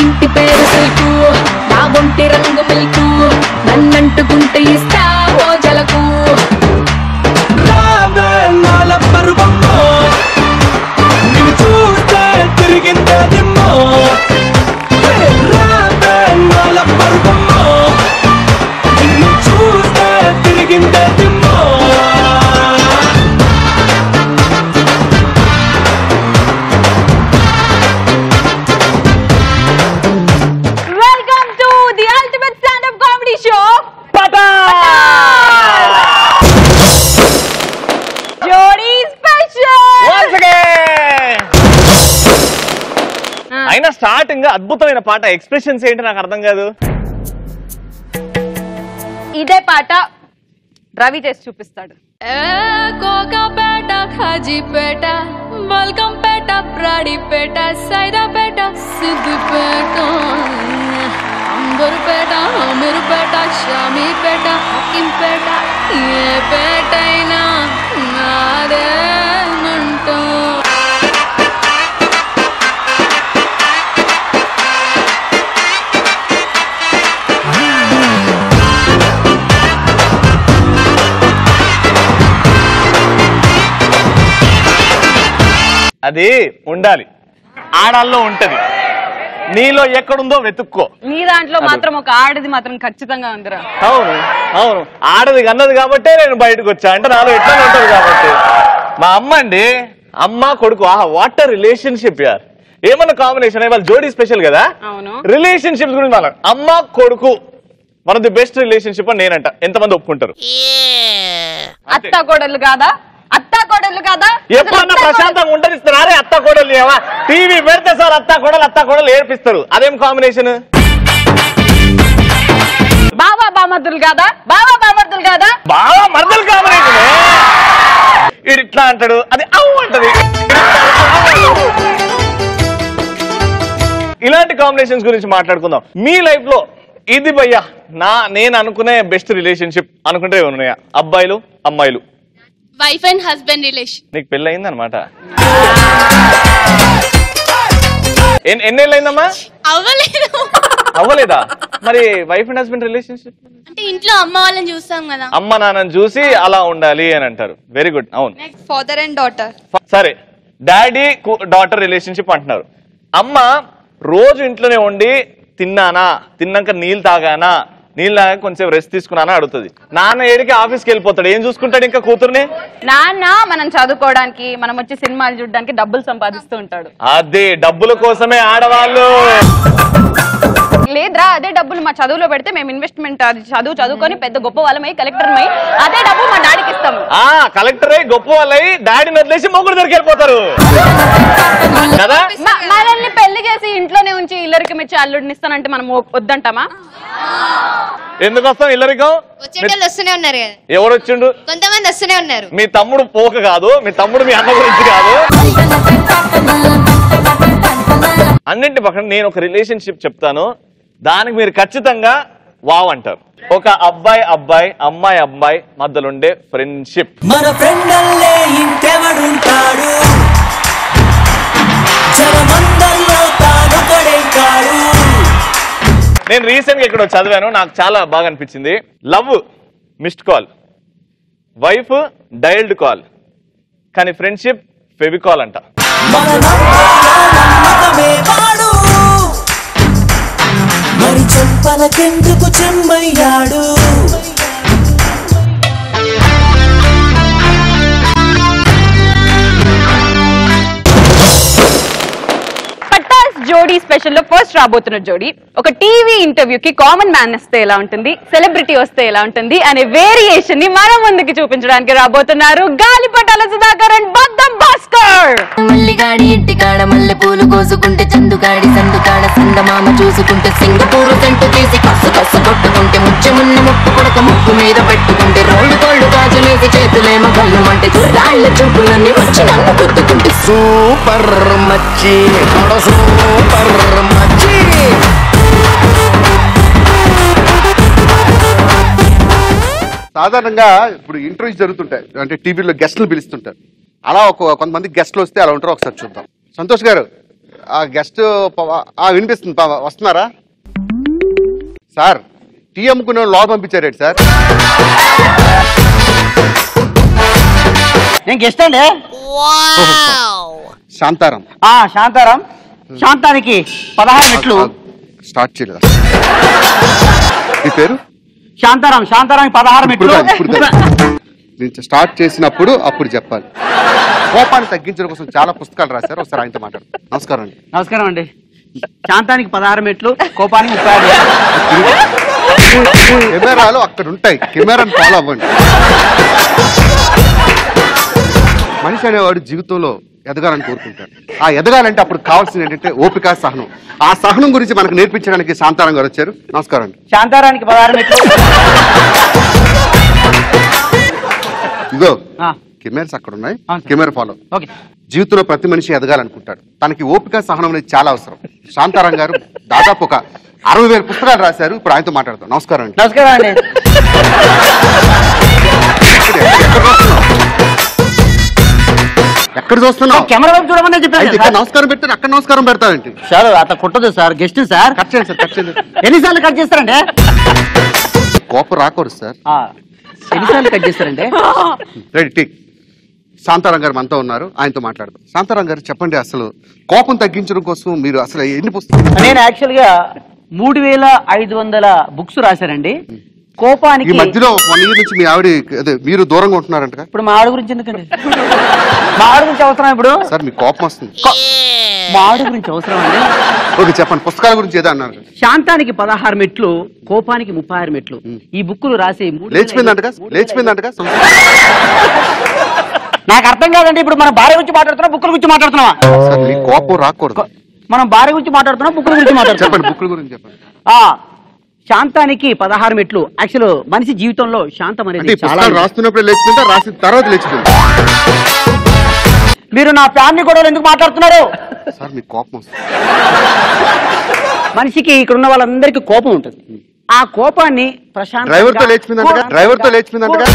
ఇంటి పేరు సిల్కు నా ఒంటి రంగు మిల్కు నన్నంటుకుంటే ఇస్తా ఓ జలకు చూస్తే తిరిగిందే దిమ్మో చూస్తే తిరిగిందే దిమ్మో welcome to the ultimate stand up comedy show జోడీ స్పెషల్. అయినా స్టార్టింగ్ అద్భుతమైన పాట, ఎక్స్ప్రెషన్స్ ఏంటి నాకు అర్థం కాదు. ఇదే పాట రవి చేసి చూపిస్తాడు. కోకాపేట ఖాజీపేట బల్కంపేట బ్రాడీపేట సైదాపేట సిద్దిపేట అంబర్పేట అమీర్పేట షామీపేట హకీంపేట ఏ పేటైనా నాదేనంటూ అది ఉండాలి, ఆడాల్లో ఉంటది, నీలో ఎక్కడుందో వెతుక్కో. నీ దాంట్లో మాత్రం ఒక ఆడది మాత్రం ఖచ్చితంగా ఉందిరా. అవును అవును, ఆడది అన్నది కాబట్టే నేను బయటకు వచ్చా, అంటే నాలో ఎట్లా ఉంటది కాబట్టి. మా అమ్మ అండి, అమ్మ కొడుకు, వాటర్ రిలేషన్షిప్ యార్, ఏమన్నా కాంబినేషన్. వాళ్ళ జోడీ స్పెషల్ కదా. అవును, రిలేషన్షిప్స్ గురించి మాట్లాడు. అమ్మ కొడుకు one of the best relationship అని నేనంట. ఎంతమంది ఒప్పుకుంటారు? అత్త కోడలు కాదా? అత్త కోడలు కాదా? ఎప్పుడన్నా ప్రశాంతంగా ఉండనిస్తున్నారే అత్త కోడలు? టీవీ పెడితే సార్ అత్త కోడలు ఏడిపిస్తారు. అదేం కాంబినేషన్? బావా బామర్దులు కాదా? బావా బామర్దులు కాదా? బావా మరదలు కాంబినేషన్. ఇది ఇట్లా అంటాడు, అది అవు అంటది. ఇలాంటి కాంబినేషన్స్ గురించి మాట్లాడుకుందాం. మీ లైఫ్ లో ఇది భయ్యా నేను అనుకునే బెస్ట్ రిలేషన్షిప్ అనుకుంటే ఉన్నాయా? అబ్బాయిలు అమ్మాయిలు, వైఫ్ అండ్ హస్బెండ్ రిలేషన్. నీకు పెళ్ళి అయింది అనమాట. ఎన్నేళ్ళు అయిందమ్మా? అవ్వలేదా? మరి వైఫ్ అండ్ హస్బెండ్ రిలేషన్షిప్ అంటే ఇంట్లో అమ్మ వాళ్ళని చూస్తాం కదా, అమ్మ నాన్నని చూసి అలా ఉండాలి అని అంటారు. Very good. అవును, ఫాదర్ అండ్ డాటర్. సరే, డాడీ డాటర్ రిలేషన్షిప్ అంటున్నారు. అమ్మ రోజు ఇంట్లోనే ఉండి తిన్నాక నీళ్ళు తాగానా, నీళ్ళు తాగా కొంచెం రెస్ట్ తీసుకున్నానా అడుగుతుంది. నాన్న ఏడికి ఆఫీస్కి వెళ్ళిపోతాడు, ఏం చూసుకుంటాడు ఇంకా కూతుర్ని? నాన్న మనం చదువుకోవడానికి, మనం వచ్చి సినిమాలు చూడడానికి డబ్బులు సంపాదిస్తూ ఉంటాడు. అదే డబ్బుల కోసమే ఆడవాళ్ళు. లేదురా, అదే డబ్బులు మా చదువులో పెడితే మేము ఇన్వెస్ట్మెంట్, అది చదువుకొని పెద్ద గొప్ప వాళ్ళమై కలెక్టర్మై అదే డబ్బులు మా డాడీకి ఇస్తాము. కలెక్టర్ అయి గొప్ప వాళ్ళయి డాడీని వదిలేసి మొగుడు దగ్గరికి వెళ్ళిపోతారు కదా. మనల్ని పెళ్లి చేసి ఇంట్లోనే ఉంచి ఇల్లరికి మెచ్చి అల్లుడిని ఇస్తానంటే మనం వద్దంటామా? ఎందుకు వస్తాం ఇల్లరికం? వస్తూనే ఉన్నారు కదా, ఎవరు వచ్చిండు? కొంతమంది వస్తూనే ఉన్నారు. మీ తమ్ముడు పోక కాదు, మీ తమ్ముడు మీ అన్న గురించి కాదు. అన్నింటి పక్కన నేను ఒక రిలేషన్షిప్ చెప్తాను, దానికి మీరు ఖచ్చితంగా వావ్ అంటారు. ఒక అబ్బాయి అమ్మాయి మధ్యలో ఉండే ఫ్రెండ్షిప్. మన ఫ్రెండ్ అల్లే ఇంకెవడుంటాడు, జనమందరిలో తానొకడే కాడు. నేను రీసెంట్ గా ఇక్కడ చదివాను, నాకు చాలా బాగా అనిపించింది. Love missed call, wife dialled call, కానీ ఫ్రెండ్షిప్ ఫెవికాల్ అంట. మరి చెంపలకెందుకు చెమ్మయ్యాడు? జోడీ స్పెషల్ లో ఫస్ట్ రాబోతున్న జోడీ ఒక టీవీ ఇంటర్వ్యూకి కామన్ మ్యాన్ వస్తే ఎలా ఉంటుంది, సెలబ్రిటీ వస్తే ఎలా ఉంటుంది అనే వేరియేషన్ ని మన ముందుకి చూపించడానికి రాబోతున్నారు గాలిపటాల సుధాకర్ అండ్ బద్దం భాస్కర్. మల్లిగాడి ఇంటికాడ మల్లె పూలు కోసుకుంటే, చందుగాడి సందుకాడ సందమామ చూసుకుంటే, సింగపూరు సెంటు తీసి కస్సు కస్సు కొట్టుకుంటే, ముచ్చమున్న ముప్పు కొడక ముక్కు మీద పెట్టుకుంటే, రోడ్డు కోళ్ళు గాజులేసి చేతులేమో కళ్ళమంటే, రాళ్ల చూపులన్నీ వచ్చి నన్ను గుద్దుకుంటే, సూపర్ మచ్చి సూపర్ మచ్చి. సాధారణంగా ఇప్పుడు ఇంటర్వ్యూస్ జరుగుతుంటాయి, అంటే టీవీలో గెస్ట్లు పిలుస్తుంటారు. అలా కొంతమంది గెస్ట్లు వస్తే అలా ఉంటారు, ఒకసారి చూద్దాం. సంతోష్ గారు, ఆ గెస్ట్ వినిపిస్తుంది వస్తున్నారా సార్? టీ అమ్ముకునే లోపల పంపించారేంటి సార్? నేను గెస్ట్ అండి. శాంతారాం. శాంతారాం. శాంతానికి 16 మెట్లు. స్టార్ట్ చేయలేదా? మీ పేరు? శాంతారాం. శాంతారాం 16 మెట్లు. నేను స్టార్ట్ చేసినప్పుడు అప్పుడు చెప్పాలి. కోపాన్ని తగ్గించడం కోసం చాలా పుస్తకాలు రాశారు. ఒకసారి ఆయనతో మాట్లాడతారు. నమస్కారం అండి. నమస్కారం అండి. శాంతానికి 16 మెట్లు, కోపానికి 36. కెమెరాలు అక్కడ ఉంటాయి, కెమెరాని ఫాలో అవ్వండి. మనిషి అనేవాడు జీవితంలో ఎదగాలని కోరుకుంటాడు. ఆ ఎదగాలంటే అప్పుడు కావాల్సింది ఏంటంటే ఓపిక, సహనం. ఆ సహనం గురించి మనకు నేర్పించడానికి శాంతారాం గారు వచ్చారు. నమస్కారం అండి. శాంతారానికి 16 మెట్లు. ఇదో కెమెరాస్ అక్కడ ఉన్నాయి, కెమెరా ఫాలో. జీవితంలో ప్రతి మనిషి ఎదగాలనుకుంటాడు. తనకి ఓపిక, సహనం అనేది చాలా అవసరం. శాంతారాం గారు దాదాపు ఒక 60,000 పుస్తకాలు రాశారు. ఇప్పుడు ఆయనతో మాట్లాడతాం. నమస్కారం అండి. నమస్కారం అండి. ఎక్కడ చూస్తున్నావు? కెమెరా వైపు చూడమని చెప్పాను. ఇక్కడ నమస్కారం పెట్టారు, అక్కడ నమస్కారం పెడతానండి. సార్ అట్లా కుట్టదు సార్, గెస్ట్ సార్. కట్ చేయండి సార్, కట్ చేయండి. ఎన్నిసార్లు కట్ చేస్తారండి? కోపం రాకూడదు సార్. ఎన్నిసార్లు కట్ చేస్తారండి? Ready take. శాంతారాం గారు మనతో ఉన్నారు, ఆయనతో మాట్లాడదాం. శాంతారాం గారు చెప్పండి, అసలు కోపం తగ్గించడం కోసం మీరు అసలు ఎన్ని పుస్తకాలు? నేను యాక్చువల్ గా 3500 బుక్స్ రాశానండి. కోపానికి ఈ మధ్యలో 1 year నుంచి మీ ఆవిడ అదే మీరు దూరంగా ఉంటున్నారంట. ఇప్పుడు మా ఆవిడ గురించి ఎందుకండి? మా ఆవిడ గురించి అవసరం ఇప్పుడు సార్? మీకు కోపం వస్తుంది. మా ఆవిడ గురించి అవసరం అండి. ఓకే చెప్పండి, పుస్తకాల గురించి ఏదో అన్నారు. శాంతానికి 16 మెట్లు, కోపానికి 36 మెట్లు. ఈ బుక్కులు రాసి లేచిపోయిందంటగా. నాకు అర్థం కాదండి. ఇప్పుడు మనం భార్య గురించి మాట్లాడుతున్నాం, బుక్కుల గురించి మాట్లాడుతున్నావా? సార్ మీ కోపం రాకూడదు. మనం భార్య గురించి మాట్లాడుతున్నాం, బుక్కుల గురించి మాట్లాడుతున్నాం. చెప్పండి, బుక్కుల గురించి చెప్పండి. శాంతానికి 16 మెట్లు. యాక్చువల్ మనిషి జీవితంలో శాంతం అనేది చాలా. రాస్తున్నప్పుడు లేచిపోయిందా, రాసిన తర్వాత లేచిపోయిందా? మీరు నా ఫ్యామిలీ గొడవలు ఎందుకు మాట్లాడుతున్నారు? సార్ మీకు కోపం వస్తుంది. మనిషికి ఇక్కడ ఉన్న వాళ్ళందరికీ కోపం ఉంటుంది. ఆ కోపాన్ని ప్రశాంత్ డ్రైవర్ తో లేచిపోయిందంటగా.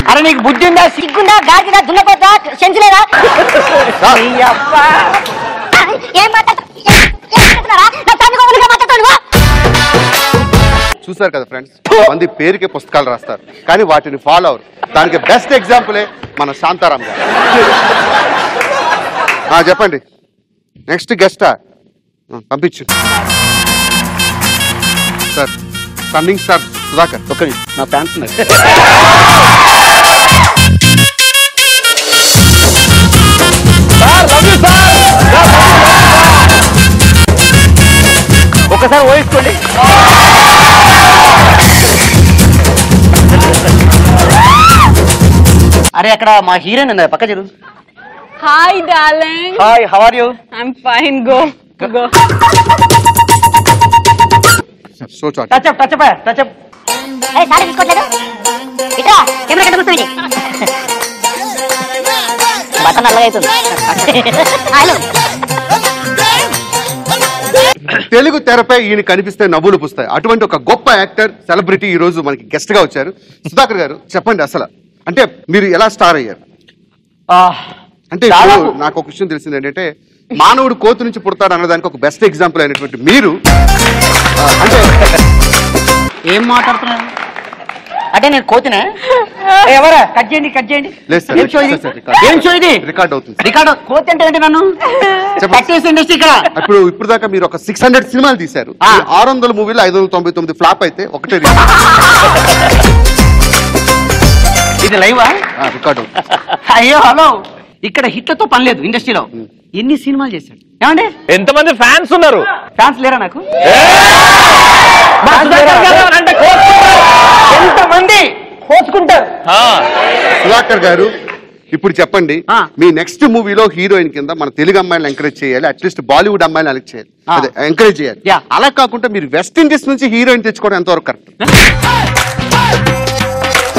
అరే నీకు బుద్ధి ఉందా, సిగ్గుందా, గాడిదా, దున్నపోతా, సెన్స్ లేదా? చూసారు కదా ఫ్రెండ్స్, మంది పేరుకే పుస్తకాలు రాస్తారు కానీ వాటిని ఫాలో అవరు. దానికి బెస్ట్ ఎగ్జాంపులే మన శాంతారాం గారు. చెప్పండి, నెక్స్ట్ గెస్టా పంపించు sir. Stunning star Sudhakar. Okay, నా ఫ్యాన్స్ ఉన్నారు. ఒకసారి ఊహించుకోండి. అరే అక్కడ మా హీరోయిన్ ఉంది, పక్క చెరు. Hi, darling. Hi, how are you? I'm fine. Go. So chat. Touch up. ఏ సారీ తీసుకోవట్లేదు. ఇట్రా కెమెరా కట్ట కూర్చోండి. బటన్ నల్లగా అవుతుంది. హలో. తెలుగు తెరపై ఈయన కనిపిస్తే నవ్వులు పూస్తాయి. అటువంటి ఒక గొప్ప యాక్టర్, సెలబ్రిటీ ఈ రోజు మనకి గెస్ట్ గా వచ్చారు. సుధాకర్ గారు చెప్పండి, అసలు అంటే మీరు ఎలా స్టార్ అయ్యారు? అంటే నాకు ఒక విషయం తెలిసింది ఏంటంటే, మానవుడు కోతి నుంచి పుడతాడు అన్నదానికి ఒక బెస్ట్ ఎగ్జాంపుల్ అయినటువంటి మీరు అంటే ఏం మాట్లాడుతున్నారు? అంటే నేను కోతినా? ఎవరా? కట్ చేయండి. ఏం షో ఇది? రికార్డ్ అవుతుంది. రికార్డ్ కోతి అంటే ఏంటి? నన్ను ఇండస్ట్రీ ఇక్కడ. ఇప్పుడు దాకా మీరు ఒక 600 సినిమాలు తీశారు. 600 మూవీలు 599 ఫ్లాప్ అయితే ఒకటే ఇది లైవా? రికార్డ్ అవుతుంది. అయ్యో హలో, ఇక్కడ హిట్లతో పని లేదు. ఇండస్ట్రీలో ఎన్ని సినిమాలు చేశాడు ఏమండి? ఎంతమంది ఫ్యాన్స్ ఉన్నారు? ఫ్యాన్స్ లేరా నాకు? ఎంతమంది కోసుకుంటారు? సుధాకర్ గారు ఇప్పుడు చెప్పండి, మీ నెక్స్ట్ మూవీలో హీరోయిన్ కింద మన తెలుగు అమ్మాయిలను ఎంకరేజ్ చేయాలి, అట్లీస్ట్ బాలీవుడ్ అమ్మాయిలను ఎంకరేజ్ చేయాలి. అలా కాకుండా మీరు వెస్ట్ ఇండీస్ నుంచి హీరోయిన్ తెచ్చుకోవడం ఎంతవరకు కరెక్ట్?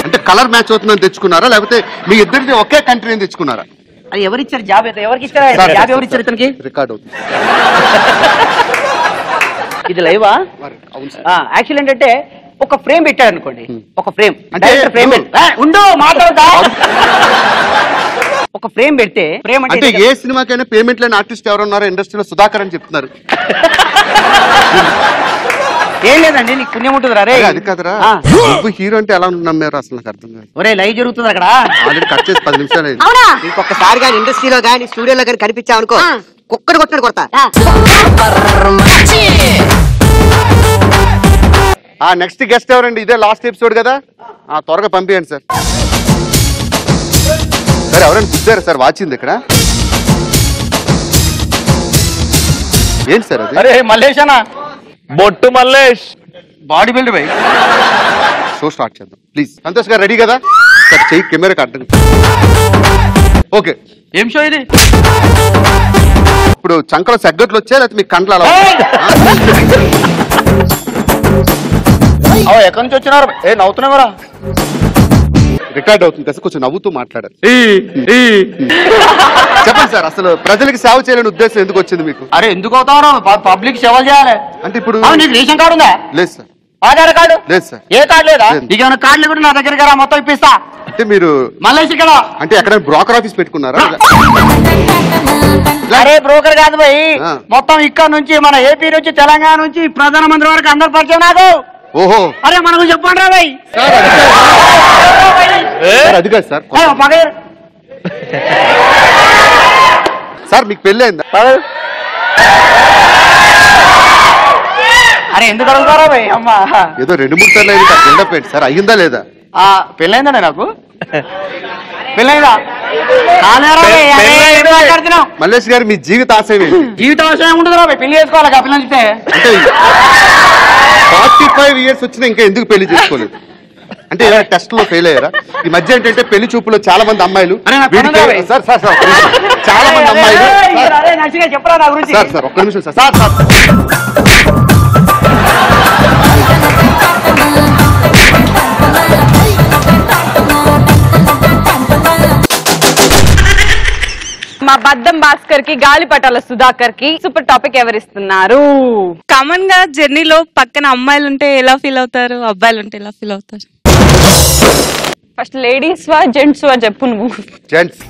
అంటే కలర్ మ్యాచ్ అవుతుందని తెచ్చుకున్నారా, లేకపోతే మీ ఇద్దరిని ఒకే కంట్రీ తెచ్చుకున్నారా? అది ఎవరిచ్చారు జాబ్? అయితే ఎవరికి ఇచ్చారా జాబ్? ఎవరిచ్చారు ఇతనికి? రికార్డ్ అవుతుంది. ఇది లైవా? యాక్చువల్ ఏంటంటే ఒక ఫ్రేమ్ పెట్టాడు అనుకోండి, ఒక ఫ్రేమ్ అంటే ఫ్రేమ్ ఉండు మాట్లాడతా. ఒక ఫ్రేమ్ పెడితే ఫ్రేమ్ అంటే ఏ సినిమాకైనా పేమెంట్ లేని ఆర్టిస్ట్ ఎవరు ఉన్నారో ఇండస్ట్రీలో సుధాకర్ అని చెప్తున్నారు. ఏం లేదండి, నీకు పుణ్యం ఉంటుంది రే. అది కదరా, నువ్వు హీరో అంటే ఎలా నమ్మారు అసలు నాకు అర్థం కాదు. ఒరే లైవ్ జరుగుతుంది అక్కడ, ఆల్రెడీ కట్ చేసి 10 నిమిషాలు అయింది. ఇంకొకసారి కానీ ఇండస్ట్రీలో కానీ స్టూడియోలో కానీ కనిపించావనుకో కుక్కడు కొట్టాడు కొడతా. నెక్స్ట్ గెస్ట్ ఎవరండి? ఇదే లాస్ట్ ఎపిసోడ్ కదా, త్వరగా పంపించండి సార్. సరే ఎవరైనా గుద్దారా సార్? వాచింది ఇక్కడ ఏంటి సార్ అది? అరే మల్లేష్ అన్న, బొట్టు Mallesh, body builder by. Show start చేద్దాం ప్లీజ్. సంతోష్ గారు రెడీ కదా? సార్ చెయ్యి కెమెరాకి అడ్డం. ఓకే, ఏం షో ఇది? ఇప్పుడు చంకలో సెగ్గట్లు వచ్చాయి లేకపోతే మీ కంట్లో అలా ఎక్కడి నుంచి వచ్చినారు? నవ్వుతున్నావరా? రికార్డ్ అవుతుంది కదా, కొంచెం నవ్వుతూ మాట్లాడారు. చెప్పండి సార్, అసలు ప్రజలకు సేవ చేయాలని ఉద్దేశం ఎందుకు వచ్చింది మీకు? అరే ఎందుకు అవుతావు? పబ్లిక్ సేవ చేయాలి. అంటే ఇప్పుడు నీకు రేషన్ కార్డు ఉందా? లేదు సార్. ఆధార్ కార్డు లేదు సార్. ఏ కార్డు లేదా? నీకు ఏమైనా కార్డులు కూడా నా దగ్గరికి రా, మొత్తం ఇప్పిస్తా. అంటే మీరు మల్లేష్ ఇక్కడ అంటే ఎక్కడ బ్రోకర్ ఆఫీస్ పెట్టుకున్నారా? అరే బ్రోకర్ కాదు భయ్, మొత్తం ఇక్కడ నుంచి మన ఏపీ నుంచి తెలంగాణ నుంచి ప్రధానమంత్రి వరకు అందరు పరిచయం నాకు. ఓహో, అరే మనకు చెప్పండి రా భయ్. అది కాదు సార్. సార్ మీకు పెళ్ళి అయిందా? అరే ఎందుకు అడుగుతారా భయ్? అమ్మా ఏదో 2-3 సార్లు అయింది బిల్డప్ ఏంటి సార్? అయ్యిందా లేదా? పెళ్ళైందండి నాకు. పెళ్ళైందా? మల్లేష్ గారు మీ జీవిత ఆశయం ఏంటి? జీవిత ఆశయం ఉంటుంది రా భయ్, పెళ్లి చేసుకోవాలి పిల్లలు చూస్తే. అంటే 45 years వచ్చినా ఇంకా ఎందుకు పెళ్లి చేసుకోలేదు? అంటే ఏదైనా టెస్ట్ లో ఫెయిల్ అయ్యారా? ఈ మధ్య ఏంటంటే పెళ్లి చూపులో చాలా మంది అమ్మాయిలు సార్ చాలా మంది అమ్మాయిలు సార్ ఒక్క నిమిషం సార్. మా బద్దం భాస్కర్ కి, గాలిపటాల సుధాకర్ కి సూపర్ టాపిక్ ఎవరిస్తున్నారు? కామన్ గా జర్నీలో పక్కన అమ్మాయిలు ఉంటే ఎలా ఫీల్ అవుతారు, అబ్బాయిలు ఉంటే ఎలా ఫీల్ అవుతారు? ఫస్ట్ లేడీస్ వా జెంట్స్ వా చెప్పు నువ్వు. జెంట్స్.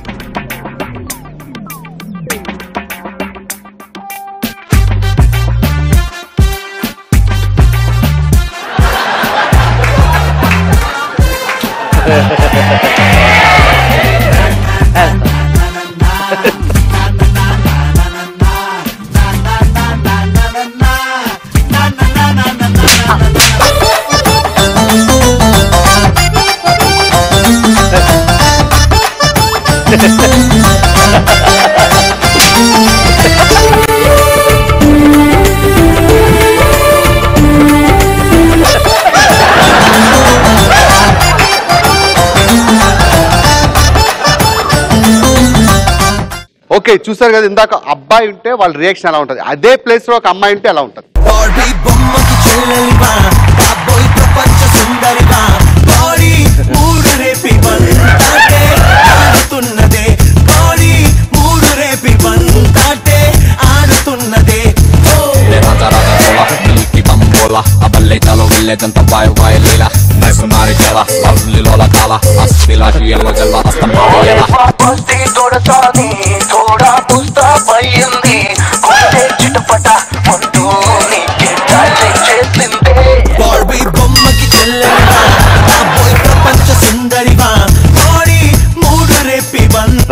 ఓకే, చూసారు కదా ఇందాక అబ్బాయి ఉంటే వాళ్ళ రియాక్షన్ ఎలా ఉంటది, అదే ప్లేస్ లో ఒక అమ్మాయి ఉంటే ఎలా ఉంటది?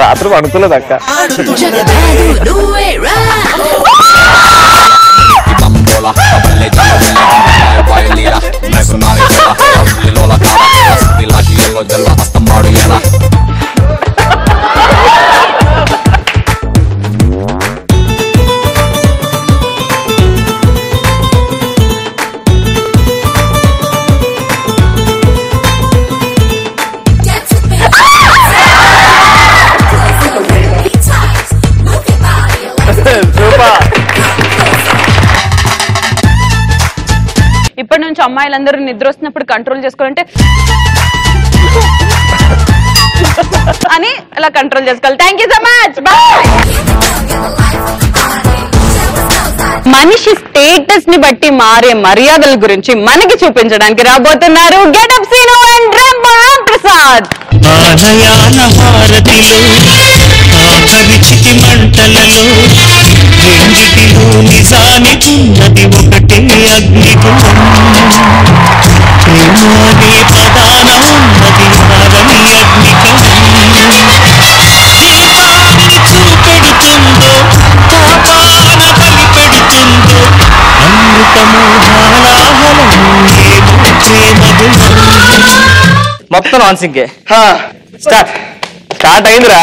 రాత్రి అనుకోలేదు అక్క. ఇప్పటి నుంచి అమ్మాయిలందరూ నిద్ర వస్తున్నప్పుడు కంట్రోల్ చేసుకోవాలంటే అని అలా కంట్రోల్ చేసుకోవాలి. Thank you so much, bye. మనిషి స్టేటస్ ని బట్టి మారే మర్యాదల గురించి మనకి చూపించడానికి రాబోతున్నారు గెటప్ సీను అండ్ రామ్ ప్రసాద్. ఆలయాల హారతిలో ఆఖరి చితి మంటలలో రెండిటిలో నిజానికున్నది ఒకటే అగ్నిగుణం ప్రేమానే పదాన ఉన్నది ఆరని అగ్నికణం ఏ దారిని చూపెడుతుందో పాపాన బలి పెడుతుందో అమృతమో హాలాహలం ఏమో ప్రేమగుణం మొత్తం నాన్ సింకే స్టార్ట్ అయిందిరా.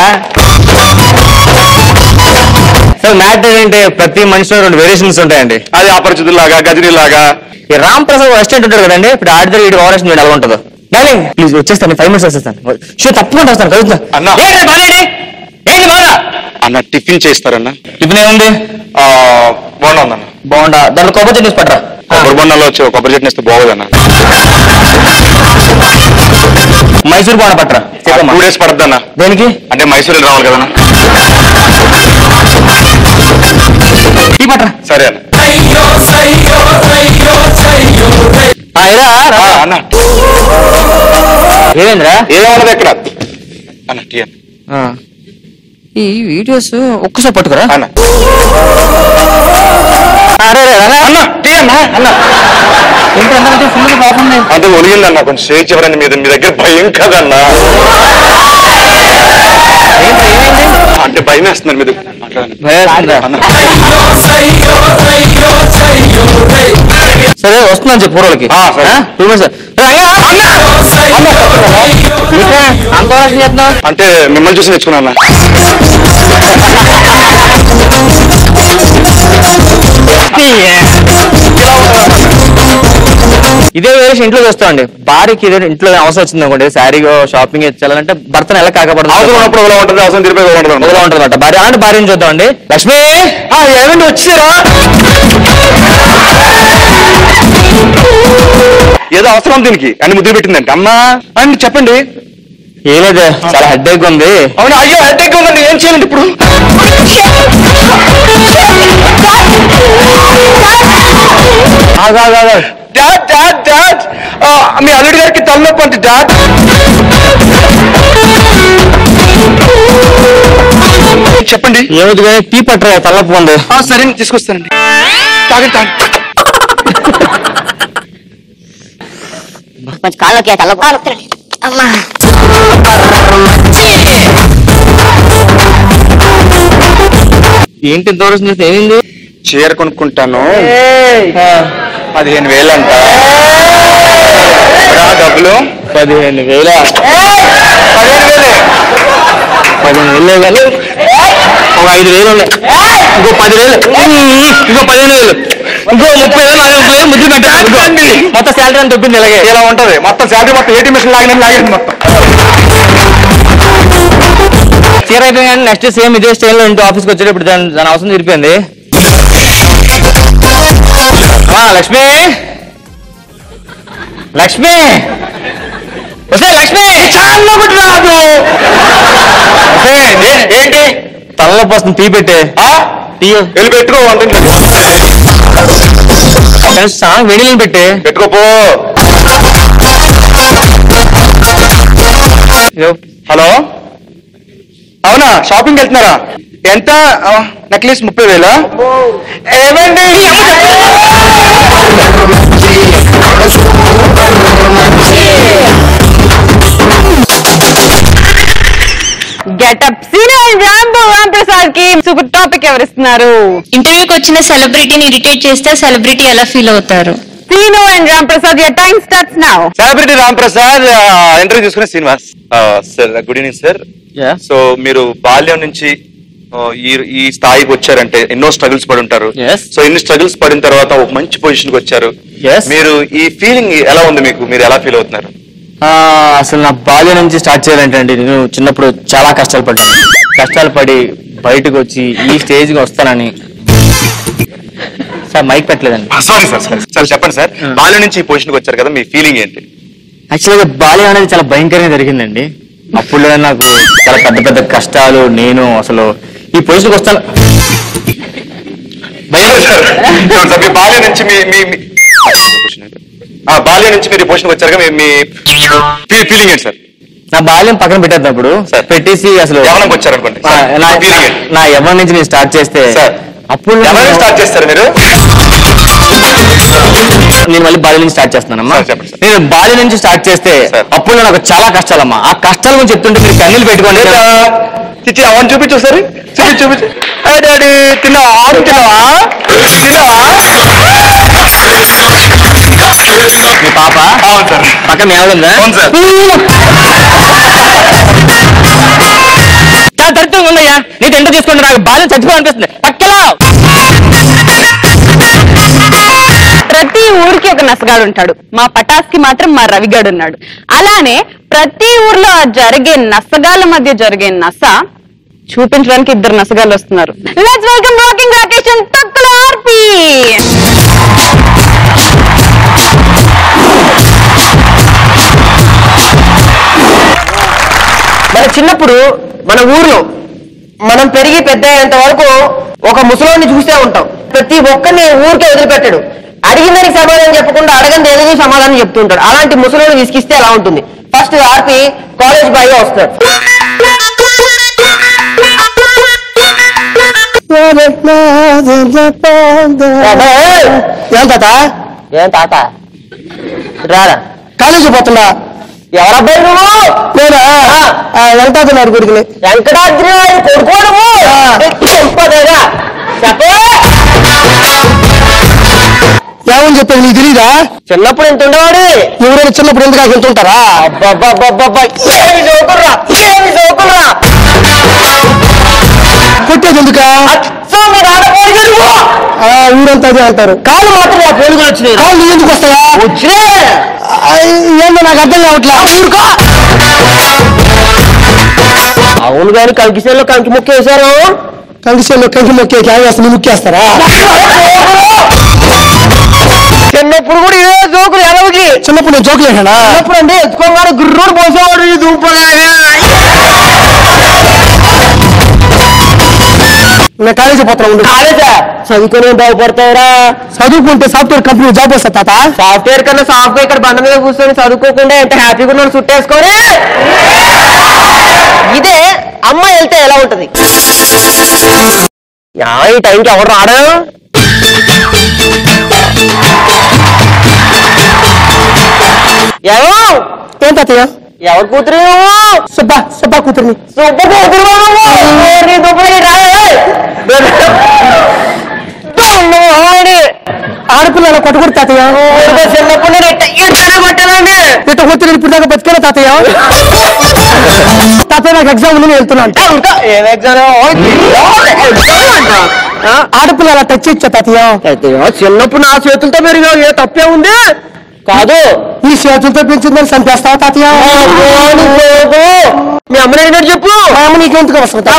సార్ మ్యాట్ ఏంటంటే ప్రతి మనిషిలో 2 వేరియేషన్స్ ఉంటాయండి. అది అపరిచితులాగా గజనీలాగా. ఈ రామ్ ప్రసాద్ అసిస్టెంట్ ఉంటాడు కదండి, ఇప్పుడు ఆడితే వీడి ఓవరాక్షన్ ఎలా ఉంటుందో. డార్లింగ్ ప్లీజ్ వచ్చేస్తాను, 5 minutes వచ్చేస్తాను. షో తప్పకుండా వస్తాను, కలుగుతా అన్న. టిఫిన్ చేస్తారన్న? టిఫిన్ ఏముంది? బోండా ఉందన్న. బోండా దాంట్లో కొబ్బరి చట్నీ పట్టరా. కొబ్బరి బొండాలో వచ్చి కొబ్బరి చట్నీ ఇస్తే బాగోదన్న. మైసూర్ బోండా పట్టరా. 2 days పడద్దన్న. దేనికి? అంటే మైసూర్ రావాలి కదన్నా. టీ పట్టరా. సరే అన్న. అన్న ఏమైందిరా? ఏమన్నది ఎక్కడ అన్న? టీ అన్న. ఈ వీడియోస్ ఒక్కసారి పట్టుకురా అన్న. అంటే ఒలిగిందన్న, కొంచెం షేర్ చెప్పండి. మీ దగ్గర భయం కదన్నా. అంటే భయం వేస్తున్నారు మీరు. సరే వస్తున్నాను చెప్పు ఊరోళ్ళకి. అంటే మిమ్మల్ని చూసి నేర్చుకున్నా. ఇదే వేరే ఇంట్లో చూస్తామండి. భార్యకి ఇదే ఇంట్లో అవసరం వచ్చింది అనుకోండి, శారీగా షాపింగ్ చేయాలంటే భర్తను ఎలా కాకపడదు. అవసరం ఉన్నప్పుడు ఎలా ఉంటుంది, అవసరం తిరిగి ఎలా ఉంటుంది అంట. భార్య అంటే భార్యని చూద్దామండి. లక్ష్మి ఏమండి వచ్చారా? ఏదో అవసరం దీనికి అని ముద్ర పెట్టిందండి. అమ్మా అని చెప్పండి. ఏ లేదు, చాలా హెడ్ఏక్ ఉంది. అవునా? అయ్యో హెడ్ఏక్ ఉందండి, ఏం చేయాలండి ఇప్పుడు? డాడ్ డాడ్ డాడ్ మీ అల్లుడి గారికి తలనొప్పి అంటే డాడ్. చెప్పండి. ఏమిటి టీ పట్టరా, తలనొప్పి ఉంది. సరే తీసుకొస్తానండి. తాగండి తాగండి. కొంచెం కాళ్ళకి తలపు అమ్మా. ఏంటి దూరం చేస్తే ఏమైంది? చీర కొనుక్కుంటాను, 15,000 అంట. డబ్బులు 15,000. 15,000 కానీ ఒక 5,000 ఉన్నాయి. ఇంకో 10,000, ఇంకో 15,000, ఇంకో 30,000 ముద్దు పెట్టారు. మొత్తం శాలరీ అని తప్పింది. ఇలాగే ఇలా ఉంటది మొత్తం శాలరీ. మొత్తం ఏటీఎం మిషన్ లాగండి మొత్తం. చీర అయిపోయింది కానీ నెక్స్ట్ సేమ్ ఇదే స్టైల్లో ఇంటి ఆఫీస్కి వచ్చేటప్పుడు దాని అవసరం తీరిపోయింది. లక్ష్మి లక్ష్మి వస్తే లక్ష్మి చాలా రాదు. ఏంటి తలనొప్పి వస్తుంది, టీ పెట్టే. టీ వెళ్ళి పెట్టుకో. సాంగ్ వేడి పెట్టే పెట్టుకోపో. హలో అవునా? షాపింగ్ వెళ్తున్నారా? ఎంత? నెక్లెస్ 30,000. ఏమండి గెటప్ సీనియర్ రామ్ ప్రసాద్ కి సూపర్ టాపిక్ ఎవరిస్తున్నారు? ఇంటర్వ్యూకి వచ్చిన సెలబ్రిటీని ఇరిటేట్ చేస్తే సెలబ్రిటీ ఎలా ఫీల్ అవుతారు? Seenu and Ram Prasad, your time starts now. Celebrity Ram Prasad interview తీసుకునే Srinivas. Sir good evening sir. So మీరు బాల్యం నుంచి ఈ స్థాయికి వచ్చారంటే ఎన్నో స్ట్రగుల్స్ పడి ఉంటారు. సో ఎన్ని స్ట్రగుల్స్ పడిన తర్వాత ఒక మంచి పొజిషన్ కి వచ్చారు. మీరు ఈ ఫీలింగ్ ఎలా ఉంది మీకు? మీరు ఎలా ఫీల్ అవుతున్నారు? అసలు నా బాల్యం నుంచి స్టార్ట్ చేయాలంటే అండి, నేను చిన్నప్పుడు చాలా కష్టాలు పడి బయటకు వచ్చి ఈ స్టేజ్ కి వస్తానని. సార్ మైక్ పెట్టలేదండి. Sorry sir. సార్ చెప్పండి సార్, బాల్యం నుంచి ఈ పొజిషన్ కి వచ్చారు కదా, మీ ఫీలింగ్ ఏంటి? యాక్చువల్గా బాల్యం అనేది చాలా భయంకరంగా జరిగిందండి. అప్పుడు నాకు చాలా పెద్ద కష్టాలు. నేను అసలు ఈ పొజిషన్కి వస్తాను బాల్యం నుంచి బాల్యం నుంచి మీరు ఈ పొజిషన్కి వచ్చారు, మీ ఫీలింగ్ ఏంటి సార్? నా బాల్యం పక్కన పెట్టేటప్పుడు పెట్టేసి అసలు వచ్చారనుకోండి నా ఎవరి నుంచి నేను స్టార్ట్ చేస్తే అప్పుడు స్టార్ట్ చేస్తారు మీరు? నేను మళ్ళీ బాల్యం నుంచి స్టార్ట్ చేస్తున్నానమ్మా. నేను బాల్యం నుంచి స్టార్ట్ చేస్తే అప్పుడు నాకు చాలా కష్టాలమ్మా. ఆ కష్టాల గురించి చెప్తుంటే మీరు కన్నీళ్ళు పెట్టుకోండి. చిచ్చి అవన్నీ చూపించు సరే చూపించు. అయ్యి డాడీ తిన్నావా? మీ పాప పక్కన ఏమవుతుందా? చాలా దరిద్రంగా ఉందయ్యా. నీకు ఎంటర్ చేసుకుంటే నాకు బాల్యం చచ్చిపోవాలనిపిస్తుంది. పక్కలో ప్రతి ఊరికి ఒక నసగాడు ఉంటాడు. మా పటాస్కి మాత్రం మా రవిగాడు ఉన్నాడు. అలానే ప్రతి ఊర్లో జరిగే నసగాల మధ్య జరిగే నస చూపించడానికి ఇద్దరు నసగాళ్ళు వస్తున్నారు. Let's welcome rocking Rakesh and తక్కువ ఆర్పి. మన చిన్నప్పుడు మన ఊర్లో మనం పెరిగి పెద్ద అయ్యేంత వరకు ఒక ముసలోని చూస్తే ఉంటాం. ప్రతి ఒక్కరిని ఊరికే వదిలిపెట్టాడు. అడిగిన దానికి సమాధానం చెప్పకుండా అడగని ఏదో సమాధానం చెప్తుంటాడు. అలాంటి ముసలోని విసిగిస్తే ఎలా ఉంటుంది? ఫస్ట్ ఆర్పి కాలేజ్ బాయ్ వస్తాడు. ఏం తాత రారా కాలేజీ పోతున్నా. ఎవరబ్బాయి నువ్వు? నేనా వెంకటాద్రి కొడుకుని. వెంకటాద్రి కొడుకోడు చెప్పే. ఏమని చెప్పేది నీకు తెలీదా? చిన్నప్పుడు ఎంత ఉండేవాడు? ఎవరైనా చిన్నప్పుడు ఎందుకు ఎంత ఉంటారా? కొట్టేది ఎందుక? ఊరంతా అదే అంటారు. కాళ్ళు మాత్రం ఆ పేరు కూడా వచ్చినాయి. కాళ్ళు ఎందుకు వస్తాయా? వచ్చినాయి. ఏందో నాకు అర్థం కావట్లే. అవును గాని కంకిసేలో కంకి ముక్కేశారు. కంకిసేలో కంకి మొక్కే వేస్తారు ముక్కేస్తారా? చిన్నప్పుడు కూడా ఏ జోకులు ఎలవకి. చిన్నప్పుడు నేను జోకులు వేసానా? చిన్నప్పుడు అంటే ఎత్తుకోగానే గుర్రోడు పోసేవాడు ఈ దూపలాగా. నేను కాలేజీ పోతా ఉండు. కాలేజా చదువుకునే బాగుపడతావురా? చదువుకుంటే సాఫ్ట్వేర్ కంపెనీ జాబ్ వస్తా తాత. సాఫ్ట్వేర్ కన్నా సాఫ్ట్వేర్ ఇక్కడ బండ మీద కూర్చొని చదువుకోకుండా ఎంత హ్యాపీగా ఉన్నాడు చుట్టేసుకొని. ఇదే అమ్మాయి వెళ్తే ఎలా ఉంటది? ఈ టైంకి ఎవరు రాడు? ఎవరు? ఏం తాతయ్య? ఎవరు కూతురు? సుబ్బా కూతురుని. సుబ్బ కూతురు ఆడపిల్లలు కొట్టుకుడు తాతయ్య. చిన్నప్పుడు కొట్టానండి. ఇట్ట కూతురు ఇప్పుడు దాకా బతికేలా తాతయ్య. తాతయ్య నాకు ఎగ్జామ్ ఉంది వెళ్తున్నాను. ఇంకా ఏం ఎగ్జామ్? ఆడపిల్లల టచ్ ఇచ్చా తాతయ్య. చిన్నప్పుడు నా చేతులతో పెరిగా ఏ తప్పే ఉంది? కాదు ఈ చేతులతో పెంచిందని చంపేస్తావా తాతయ్య? మీ అమ్మని అడిగినట్టు చెప్పు. మా అమ్మ నీకు ఎందుకు వస్తుంది?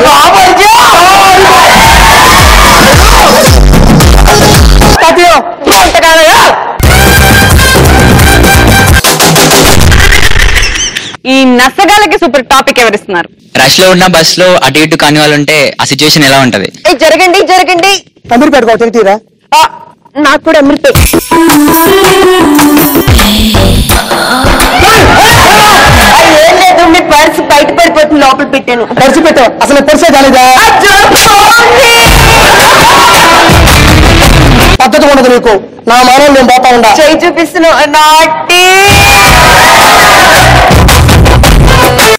ఈ నసగాలకి సూపర్ టాపిక్ ఎవరిస్తున్నారు? రష్ లో ఉన్న బస్ లో అటు ఇటు కాని వాళ్ళు ఉంటే ఆ సిచ్యువేషన్ ఎలా ఉంటది? జరగండి అమీర్ పెట్టుకో తింటీరా? నాకు కూడా అమీర్ ఏం లేదు, మీ పర్సు బయట పడిపోతుంది, లోపల పెట్టాను. పర్సు పెట్టావు? అసలు పర్సే కాలేదా? పద్ధతి ఉండదు నీకు. నా మానం నేను పోతా ఉండా. చేయి చూపిస్తున్నావు నాటి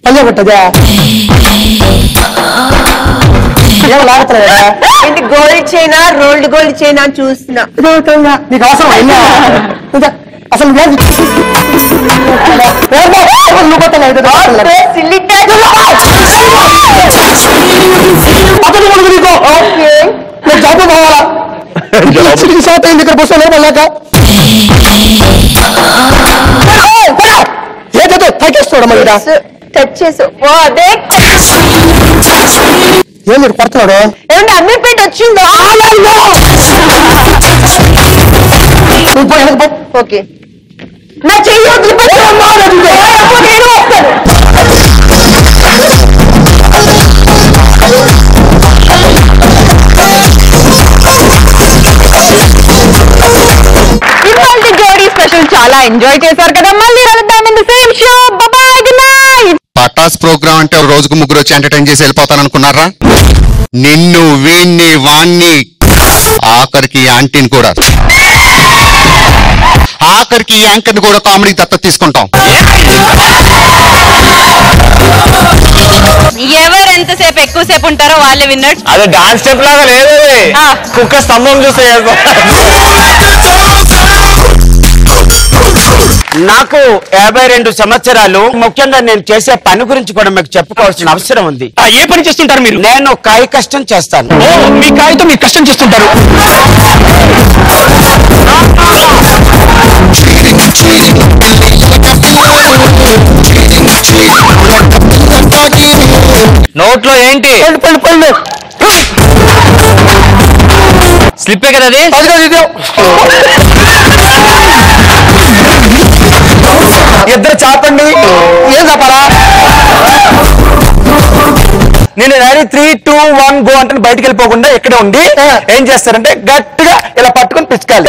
పని కొట్టదా? ఇది gold China rolled gold China అని చూస్తున్నా. నీకు అవసరం అసలు జాబ్ పోవాలా? షాప్ అయింది ఇక్కడ బస్సు లోపలేక ఏదో తగ్గిస్తాడు మళ్ళీ టచ్ చేసావు. ఏం మీరు పడుతున్నాడు? ఏమంటే అమ్మీపేట వచ్చిందో? ఓకే నా చెయ్యి ఇవాల్టి జోడీ స్పెషల్ చాలా ఎంజాయ్ చేశారు కదా. మళ్ళీ కలుద్దాం in the same show. Bye bye, good night. Part class programme అంటే రోజుకు ముగ్గురు వచ్చి ఎంటర్టైన్ చేసి వెళ్ళిపోతాను అనుకున్నారా? నిన్ను, వీణ్ణి, వాణ్ణి, ఆఖరికి యాంటీని కూడా, ఆఖరికి యాంకర్ని కూడా కామెడీ దత్తత తీసుకుంటాం. ఎవరు ఎంతసేపు ఎక్కువసేపు ఉంటారో వాళ్ళే విన్నట్టు. అదే డాన్స్ స్టెప్ లాగా లేదు, కుక్క స్తంభం చూస్తే నాకు 52 సంవత్సరాలు. ముఖ్యంగా నేను చేసే పని గురించి కూడా మీకు చెప్పుకోవాల్సిన అవసరం ఉంది. ఏ పని చేస్తుంటారు మీరు? నేను కాయ కష్టం చేస్తాను. మీ కాయతో మీరు కష్టం చేస్తుంటారు. నోట్లో ఏంటి? పళ్ళు స్లిప్పే కదా అది? ఇద్దరు చాపండి. ఏం చెప్పాలా? నేను 3, 2, 1 గో అంటే బయటకు వెళ్ళిపోకుండా ఇక్కడే ఉండి ఏం చేస్తారంటే గట్టిగా ఇలా పట్టుకొని పిచ్చుకోవాలి.